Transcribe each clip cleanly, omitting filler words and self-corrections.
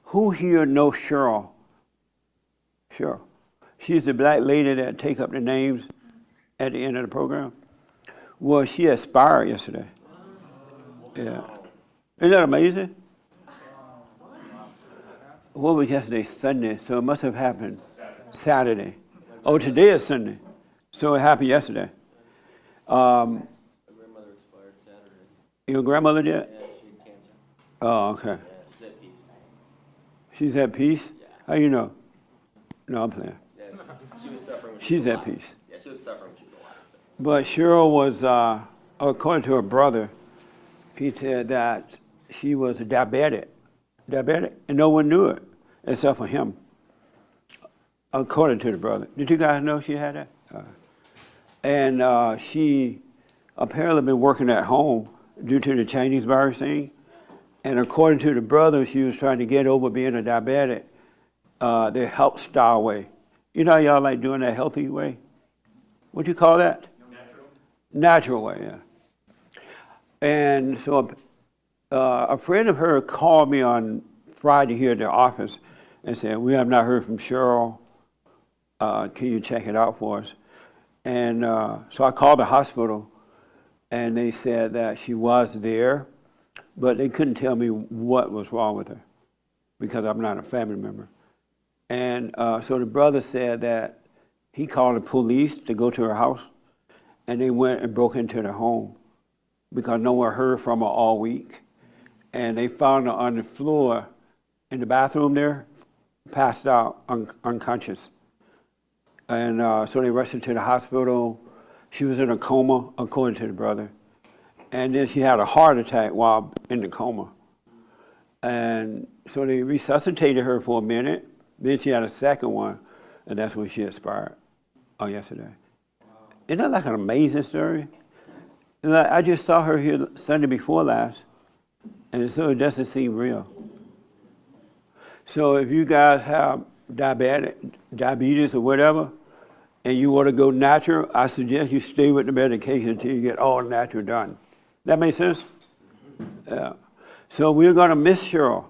Who here knows Cheryl? Cheryl. She's the black lady that take up the names at the end of the program. Well, she expired yesterday. Yeah. Isn't that amazing? What was yesterday? Sunday. So it must have happened Saturday. Oh, today is Sunday. So it happened yesterday. My grandmother expired Saturday. Your grandmother did? Yeah, she had cancer. Oh, okay. Yeah, she's at peace. She's at peace? Yeah. How you know? No, I'm playing. Yeah, she was suffering when she She's was at alive. peace. Yeah, she was suffering when she was alive. So. But Cheryl was, according to her brother, he said that she was a diabetic, and no one knew it except for him, according to the brother. Did you guys know she had that? And she apparently been working at home due to the Chinese virus thing. And according to the brother, she was trying to get over being a diabetic the health style way. You know how y'all like doing that healthy way? What do you call that? Natural way, yeah. And so a friend of hers called me on Friday here at the office and said, we have not heard from Cheryl. Can you check it out for us? And so I called the hospital, and they said that she was there, but they couldn't tell me what was wrong with her because I'm not a family member. And so the brother said that he called the police to go to her house, and they went and broke into the home because no one heard from her all week. And they found her on the floor in the bathroom there, passed out, unconscious. And so they rushed her to the hospital. She was in a coma, according to the brother. And then she had a heart attack while in the coma. And so they resuscitated her for a minute. Then she had a second one, and that's when she expired yesterday. Isn't that like an amazing story? Like, I just saw her here Sunday before last, and so it doesn't seem real. So if you guys have diabetes or whatever, and you want to go natural, I suggest you stay with the medication until you get all natural done. That make sense? Yeah. So we're going to miss Cheryl.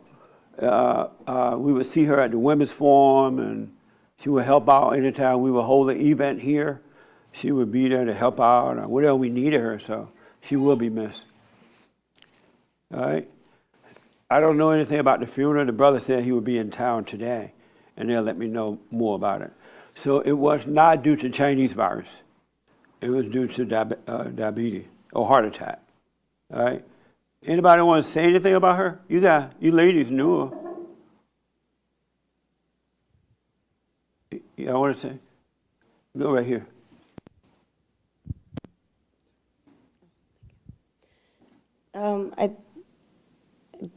We would see her at the Women's Forum, and she would help out anytime we would hold an event here. She would be there to help out or whatever we needed her, so she will be missed. All right? I don't know anything about the funeral. The brother said he would be in town today, and they'll let me know more about it. So it was not due to Chinese virus. It was due to diabetes or heart attack. All right? Anybody want to say anything about her? You ladies knew her. Yeah, I want to say. Go right here.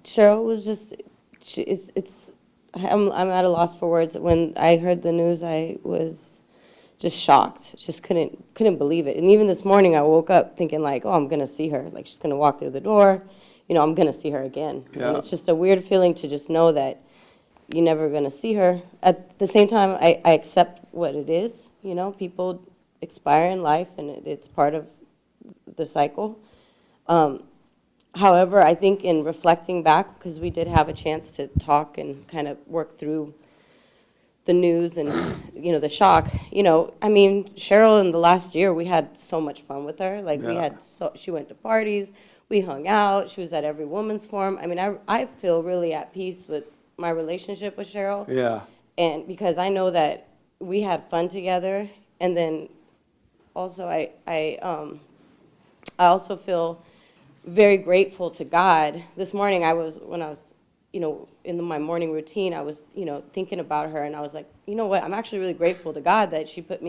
Cheryl was just, I'm at a loss for words. When I heard the news, I was just shocked. Just couldn't believe it. And even this morning, I woke up thinking like, oh, I'm gonna see her. Like she's gonna walk through the door. You know, I'm gonna see her again. Yeah. And it's just a weird feeling to just know that you're never gonna see her. At the same time, I accept what it is. You know, people expire in life, and it's part of the cycle. However, I think in reflecting back, because we did have a chance to talk and kind of work through the news and, you know, the shock, you know, I mean, Cheryl in the last year, we had so much fun with her. Like, we had, she went to parties, we hung out, she was at every woman's forum. I mean, I feel really at peace with my relationship with Cheryl. Yeah. And because I know that we had fun together, and then also I also feel very grateful to God. This morning when I was, you know, in my morning routine, I was, you know, thinking about her, and I was like, you know what, I'm actually really grateful to God that she put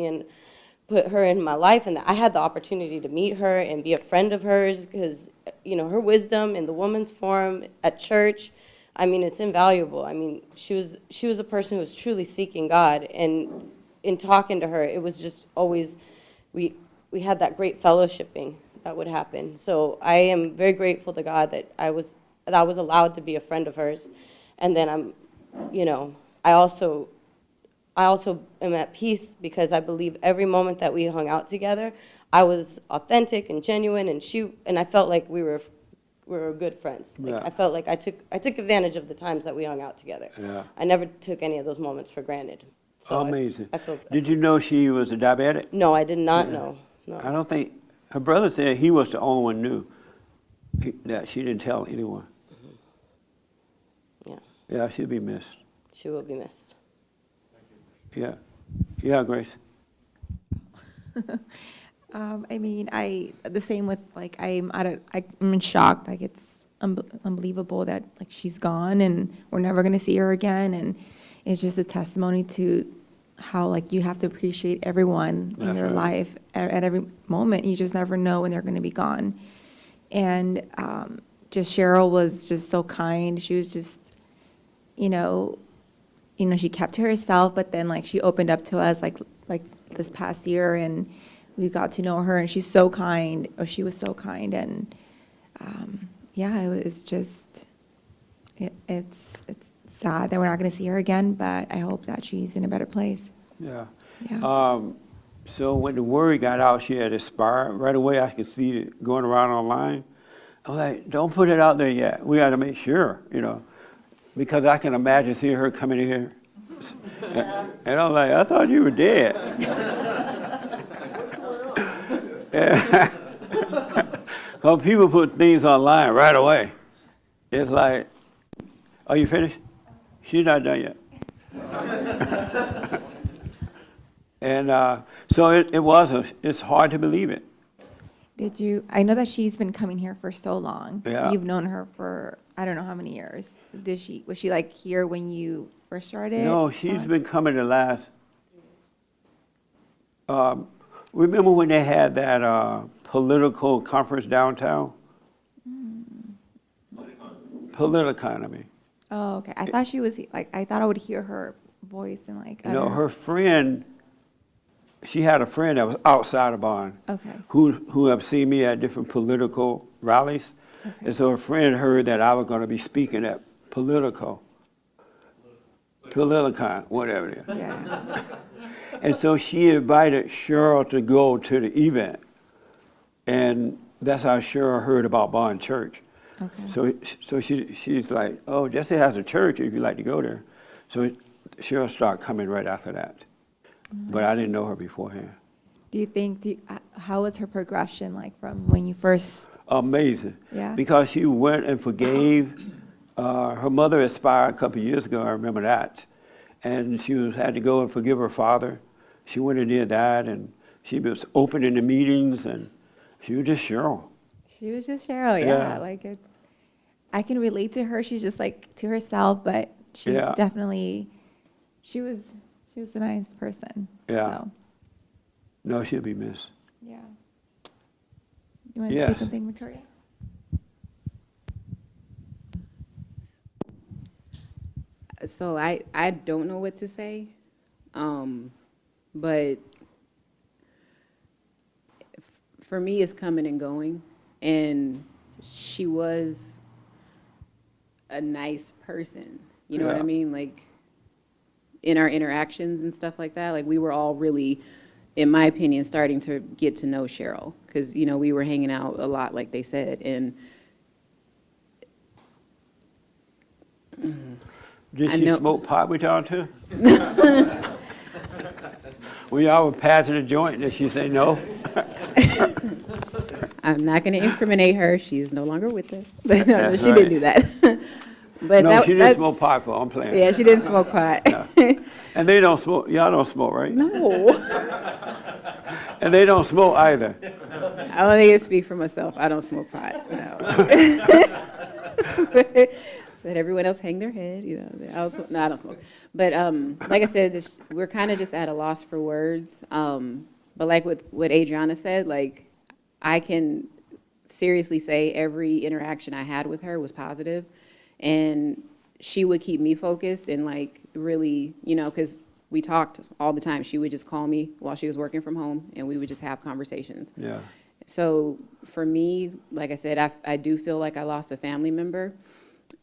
her in my life, and that I had the opportunity to meet her and be a friend of hers, because, you know, her wisdom in the women's forum at church, I mean, it's invaluable. I mean, she was a person who was truly seeking God, and in talking to her, it was just always, we had that great fellowshipping that would happen. So I am very grateful to God that I was allowed to be a friend of hers. And then I'm, you know, I also am at peace because I believe every moment that we hung out together, I was authentic and genuine, and I felt like we were we were good friends. Like, Yeah. I felt like I took advantage of the times that we hung out together. Yeah. I never took any of those moments for granted. So Amazing. I feel, Did you know she was a diabetic? No, I did not know. No. I don't think, her brother said he was the only one knew that she didn't tell anyone. Yeah, Yeah, she'll be missed. she will be missed. Yeah. Yeah, Grace. I mean, the same with, like, I'm in shock. Like, it's unbelievable that, like, she's gone and we're never going to see her again. And it's just a testimony to how, like, you have to appreciate everyone in That's your right. life at every moment. You just never know when they're going to be gone. And just Cheryl was just so kind. She was just, she kept to herself, but then, like, she opened up to us, like this past year, and we got to know her, and she's so kind, or she was so kind, and yeah, it was just, it's sad that we're not going to see her again, but I hope that she's in a better place. Yeah. Yeah. So when the word got out she had expired, right away I could see it going around online. I was like, don't put it out there yet. We got to make sure, because I can imagine seeing her coming in here. And I was like, I thought you were dead. Well, people put things online right away. It's like, are you finished? She's not done yet. And so it's hard to believe it. I know that she's been coming here for so long. Yeah. You've known her for, I don't know how many years. Was she like here when you first started? No, she's been coming the last. Remember when they had that political conference downtown? Politiconomy. Oh, okay. I thought she was, like, I thought I would hear her voice and, like, I You know, don't know. her friend, she had a friend that was outside of BOND. Okay. Who have seen me at different political rallies. Okay. And so a friend heard that I was going to be speaking at Politicon, whatever it is. Yeah. And so she invited Cheryl to go to the event. And that's how Cheryl heard about BOND Church. Okay. So she's like, oh, Jesse has a church if you'd like to go there. So Cheryl started coming right after that. But I didn't know her beforehand. Do you think, how was her progression, like, from when you first, Amazing. Yeah. Because she went and forgave. Her mother expired a couple of years ago, I remember that. And she had to go and forgive her father. She went and did that, and she was open in the meetings, and she was just Cheryl. she was just Cheryl, Yeah. yeah. Like, I can relate to her. She's just, like, to herself, but she's Yeah. definitely, she was a nice person. Yeah. So, No, she'll be missed. yeah. You want to Yeah. say something, Victoria? So I don't know what to say, but for me, it's coming and going, and she was a nice person. You know what Yeah. I mean? Like, in our interactions and stuff like that, like, we were all really, in my opinion, starting to get to know Cheryl, because, we were hanging out a lot, like they said, and Did I she know- smoke pot with y'all too? When y'all were passing a joint, did she say no? I'm not going to incriminate her. She's no longer with us. But no, That's she right. didn't do that. But No, she didn't that's, smoke pot for, I'm playing. Yeah, she didn't smoke pot. And they don't smoke, y'all don't smoke, right? No. And they don't smoke either. I only can speak for myself. I don't smoke pot. No. But everyone else hang their head, No, I don't smoke. But like I said, we're kind of just at a loss for words. But like what Adriana said, like, I can seriously say every interaction I had with her was positive, and she would keep me focused and, like, really, because we talked all the time. She would just call me while she was working from home, and we would just have conversations. Yeah. So for me, like I said, I do feel like I lost a family member.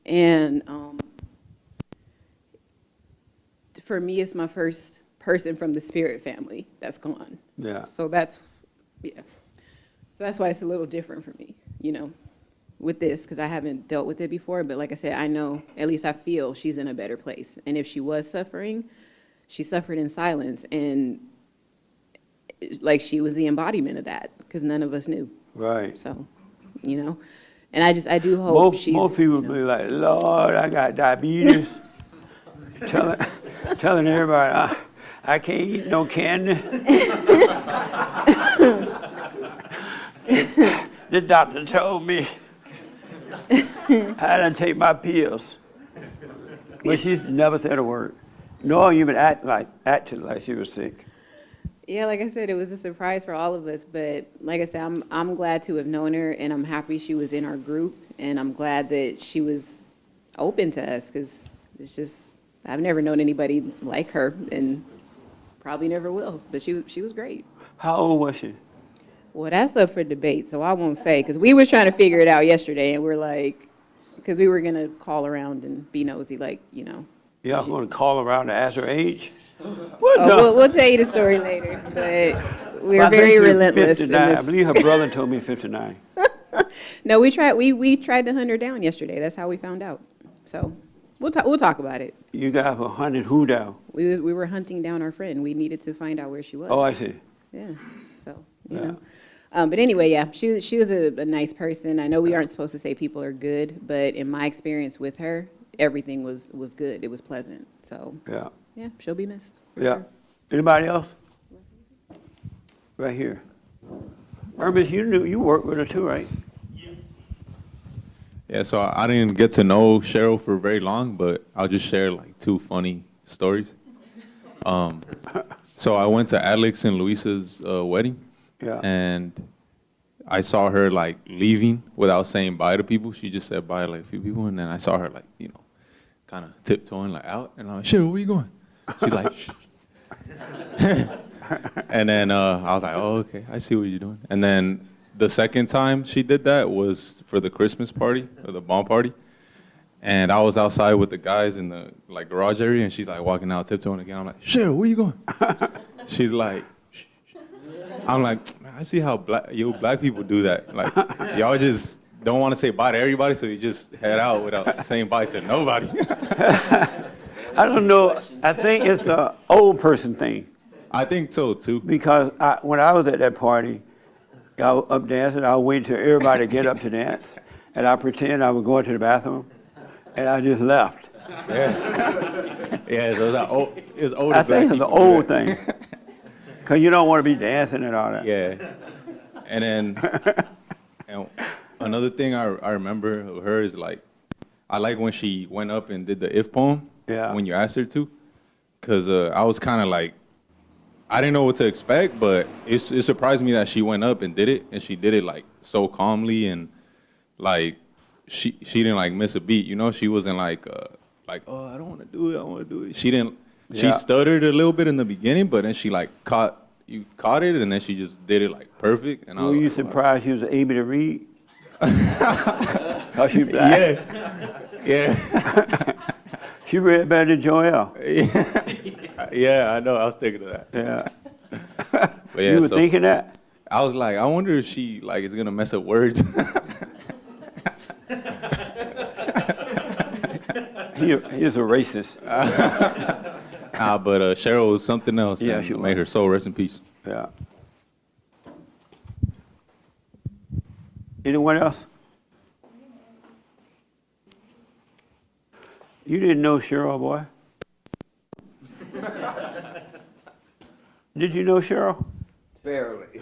And for me, it's my first person from the spirit family that's gone. Yeah. So that's why it's a little different for me, with this, because I haven't dealt with it before, but like I said, I know, at least I feel she's in a better place. And if she was suffering, she suffered in silence, and like she was the embodiment of that, because none of us knew. Right. So, you know, and I do hope she's. Most people you know, be like, Lord, I got diabetes. telling everybody, I can't eat no candy. The doctor told me I didn't take my pills. But she's never said a word. Nor even acted like she was sick. Yeah, like I said, it was a surprise for all of us, but like I said, I'm glad to have known her, and I'm happy she was in our group, and I'm glad that she was open to us, because it's just, I've never known anybody like her, and probably never will, but she was great. How old was she? Well, that's up for debate, so I won't say, because we were trying to figure it out yesterday, and we're like, because we were going to call around and be nosy, like, you know. Y'all going to call around to ask her age? Oh, we'll tell you the story later, but we I were think very she was relentless. in 59. I this. believe her brother told me 59. No, we tried to hunt her down yesterday. That's how we found out. So we'll talk about it. You guys were hunting who down? We were hunting down our friend. We needed to find out where she was. Oh, I see. Yeah. So Yeah. know. But anyway, yeah, she was a nice person. I know we aren't supposed to say people are good, but in my experience with her, everything was good. It was pleasant. So Yeah. she'll be missed. for Yeah. sure. Anybody else? Right here. Ernest, you worked with her too, right? Yeah, so I didn't get to know Cheryl for very long, but I'll just share like two funny stories. So I went to Alex and Luisa's wedding, Yeah. and I saw her like leaving without saying bye to people. She just said bye to like a few people, and then I saw her like, you know, kind of tiptoeing like out, and I'm like, Cheryl, where you going? She's like, shh. And then I was like, oh, okay, I see what you're doing. And then the second time she did that was for the Christmas party, or the BOND party. And I was outside with the guys in the like garage area, and she's like walking out tiptoeing again. I'm like, Cheryl, where you going? She's like, shh, shh. I'm like, man, I see how black people do that. Like, y'all just don't want to say bye to everybody, so you just head out without saying bye to nobody. I don't know. I think it's an old person thing. I think so too. Because when I was at that party, I was up dancing. I would wait till everybody get up to dance, and I pretend I was going to the bathroom, and I just left. Yeah, yeah. So it was older. I think black it's an people do old that. thing. Because you don't want to be dancing and all that. Yeah, and then and another thing I remember of her is like, I like when she went up and did the if poem. Yeah. When you asked her to, because I was kind of like, I didn't know what to expect, but it surprised me that she went up and did it, and she did it like so calmly, and like she didn't like miss a beat, you know. She wasn't like oh, I don't want to do it, I want to do it. She didn't. She Yeah. stuttered a little bit in the beginning, but then she like caught it, and then she just did it like perfect. And I Were was you like, surprised she was able to read? Because she black. yeah. She read better than Joelle. Yeah, I know. I was thinking of that. Yeah. But yeah, You were so thinking that? I was like, I wonder if she like is gonna mess up words. He's a racist. But Cheryl was something else. Yeah, and she made was. her soul rest in peace. Yeah. Anyone else? You didn't know Cheryl, boy? Did you know Cheryl? Barely.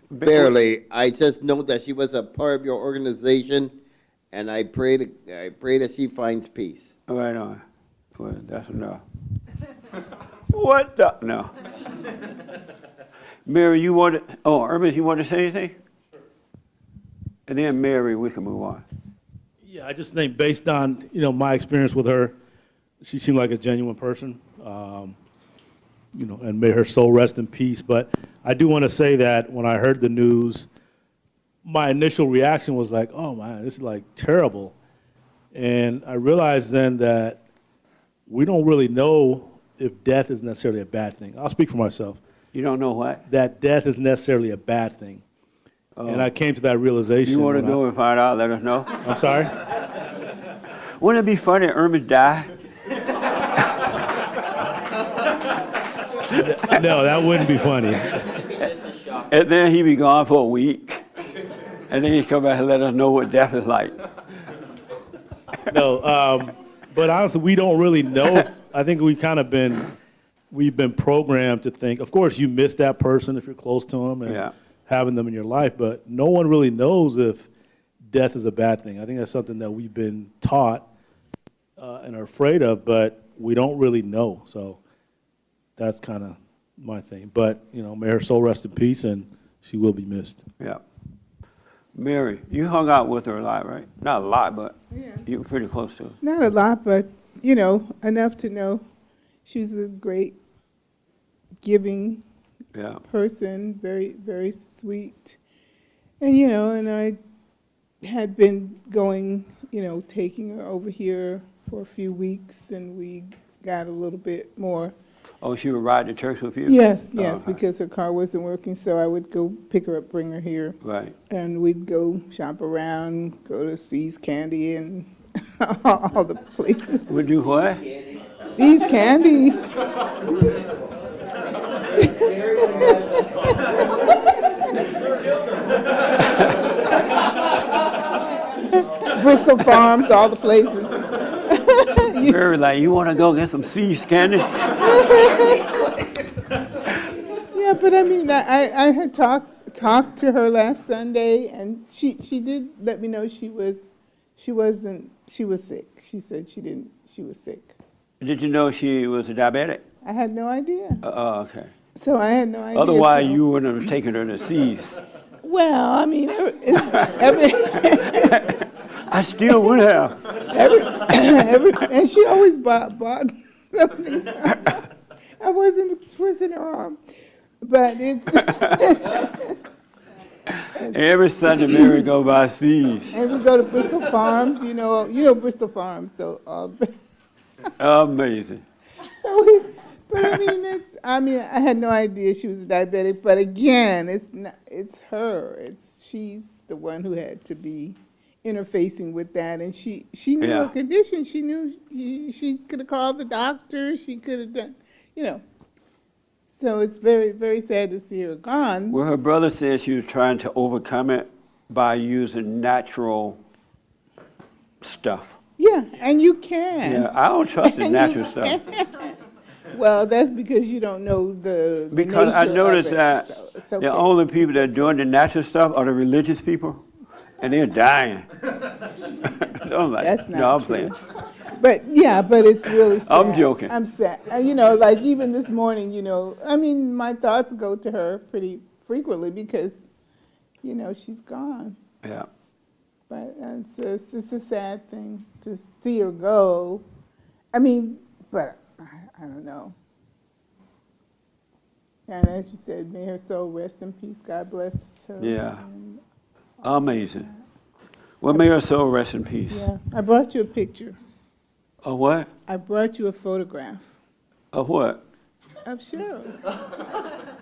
Barely. I just know that she was a part of your organization, and I pray that she finds peace. Right on. Well, that's enough. What the? No. Mary, you wanted, Ernest, you want to say anything? Sure. And then Mary, we can move on. Yeah, I just think based on, my experience with her, she seemed like a genuine person, and may her soul rest in peace. But I do want to say that when I heard the news, my initial reaction was like, oh man, this is like terrible. And I realized then that we don't really know if death is necessarily a bad thing. I'll speak for myself. You don't know what? That death is necessarily a bad thing. And I came to that realization. You want to when go and find out? Let us know. I'm sorry? Wouldn't it be funny if Irma die? No, that wouldn't be funny. Just a shock. And then he'd be gone for a week. And then he'd come back and let us know what death is like. No, but honestly, we don't really know. I think we've been programmed to think, of course, you miss that person if you're close to them and Yeah. having them in your life, but no one really knows if death is a bad thing. I think that's something that we've been taught and are afraid of, but we don't really know. So that's kind of my thing. But, may her soul rest in peace, and she will be missed. Yeah. Mary, you hung out with her a lot, right? Not a lot, but you were pretty close to her. Not a lot, but, enough to know she was a great, giving Yeah. person, very, very sweet. And, and I had been going, taking her over here for a few weeks, and we got a little bit more. Oh, she would ride to church with you? Yes, Oh, okay. because her car wasn't working, so I would go pick her up, bring her here. Right. And we'd go shop around, go to See's Candy and all the places. Would do what? See's Candy. Bristol Farms, all the places. Mary, like, you want to go get some See's candy? Yeah, but I mean, I had talked to her last Sunday, and she did let me know she was sick. She said she was sick. Did you know she was a diabetic? I had no idea. Oh, okay. So I had no idea. Otherwise, so- you wouldn't have taken her to See's. Well, I mean, I still would have. and she always bought something. I wasn't twisting her arm, but it's. Every Sunday, Mary go by See's. And we go to Bristol Farms, you know Bristol Farms, so. Amazing. So, but I mean, I had no idea she was a diabetic. But again, it's her. She's the one who had to be interfacing with that, and she knew Yeah. her condition. She knew she could have called the doctor. She could have done, So it's very, very sad to see her gone. Well, her brother said she was trying to overcome it by using natural stuff. Yeah, and you can. Yeah, I don't trust the And natural you stuff. can. Well, that's because you don't know the Because I nature of noticed it, that so it's okay. the only people that are doing the natural stuff are the religious people, and they're dying. So I'm like, That's not no, I'm true. playing. But it's really sad. I'm joking. I'm sad. Like even this morning, my thoughts go to her pretty frequently because, she's gone. Yeah. But it's a sad thing to see her go. But I don't know. And as you said, may her soul rest in peace. God bless her. Yeah. And, Amazing. Well, may her soul rest in peace. yeah. I brought you a picture. Of what? I brought you a photograph Of what? of Cheryl.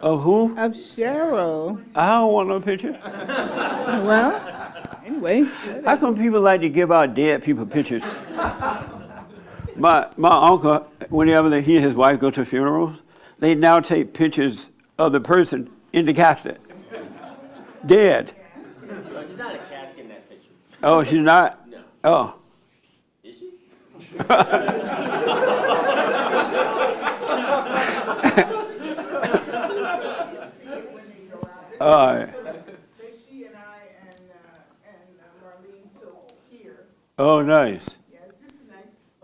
Of who? Of Cheryl. I don't want no picture. Well, anyway. How come people like to give out dead people pictures? My uncle, whenever he and his wife go to funerals, they now take pictures of the person in the casket. Dead. No, she's not a casket in that picture. Oh, she's not? No. Oh. Is she? All right. She and I and Marlene took here. Oh, nice. Yes, this is nice.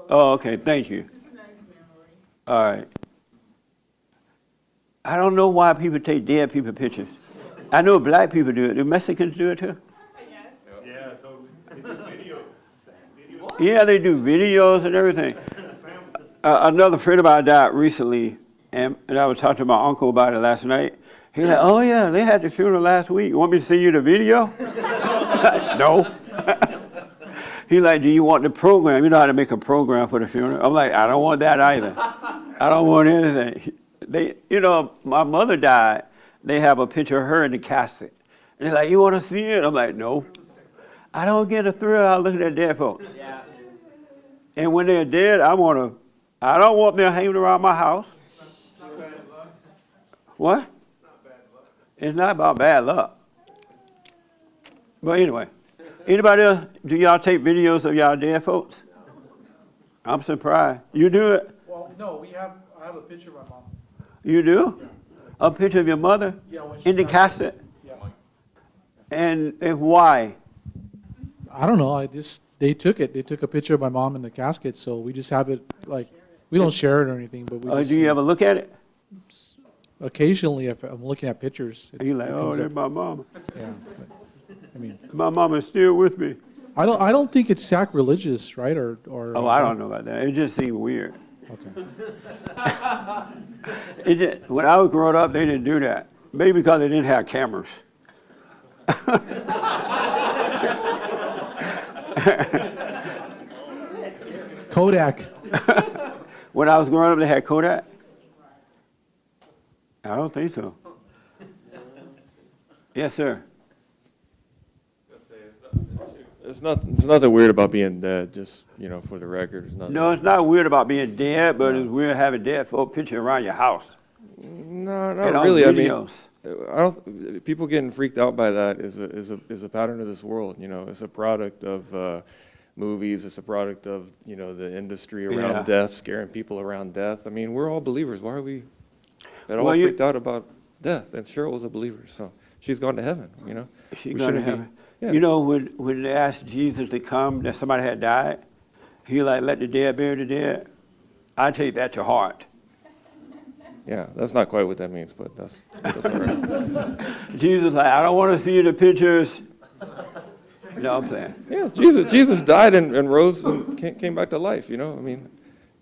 Oh, okay, thank you. This is a nice memory. All right. I don't know why people take dead people pictures. I know black people do it. Do Mexicans do it too? Yeah, totally. They do videos. Yeah, they do videos and everything. Another friend of mine died recently, and I was talking to my uncle about it last night. He was like, oh yeah, they had the funeral last week. You want me to send you the video? No. He like, do you want the program? You know how to make a program for the funeral? I'm like, I don't want that either. I don't want anything. My mother died. They have a picture of her in the casket. And they're like, you want to see it? I'm like, no. I don't get a thrill out of looking at dead folks. Yeah. And when they're dead, I don't want them hanging around my house. What? It's not about bad luck. But anyway, anybody else, do y'all take videos of y'all dead folks? I'm surprised. You do it? Well, no, I have a picture of my mom. You do? A picture of your mother? Yeah, when she In the passed. cassette? Yeah. And why? I don't know, they took it, they took a picture of my mom in the casket, so we just have it, like, we don't share it or anything, but we just. Do you ever look at it? Occasionally, if I'm looking at pictures. And you're like, it oh, comes that's up. my mama. Yeah, but, I mean, My mama's still with me. I don't think it's sacrilegious, right, or. Oh, I don't know about that. It just seemed weird. Okay. When I was growing up, they didn't do that. Maybe because they didn't have cameras. Kodak. When I was growing up, they had Kodak? I don't think so. Yes, sir. It's nothing weird about being dead, just, for the record. It's nothing. No, it's not weird about being dead, but it's weird having dead folk picture around your house. No, And not on really. videos. I don't. People getting freaked out by that is a pattern of this world. It's a product of movies. It's a product of the industry around Yeah. death, scaring people around death. I mean, we're all believers. Why are we at all Well, freaked out about death? And Cheryl was a believer, so she's gone to heaven. She We gonna shouldn't be- have it. yeah. When they asked Jesus to come, that somebody had died, he let the dead bury the dead. I take that to heart. Yeah, that's not quite what that means, but that's all right. Jesus I don't want to see the pictures. No, I'm playing. Yeah, Jesus died and rose and came back to life. I mean,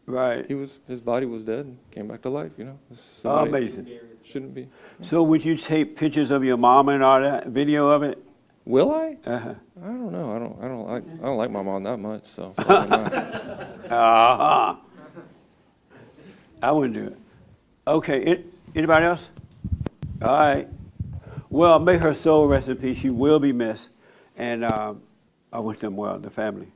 Right. his body was dead and came back to life. Amazing. Shouldn't be. So would you take pictures of your mom and all that, video of it? Will I? Uh-huh. I don't know. I don't like my mom that much, so probably not. Uh-huh. I wouldn't do it. Okay, anybody else? All right. Well, may her soul rest in peace. She will be missed. And I wish them well, the family.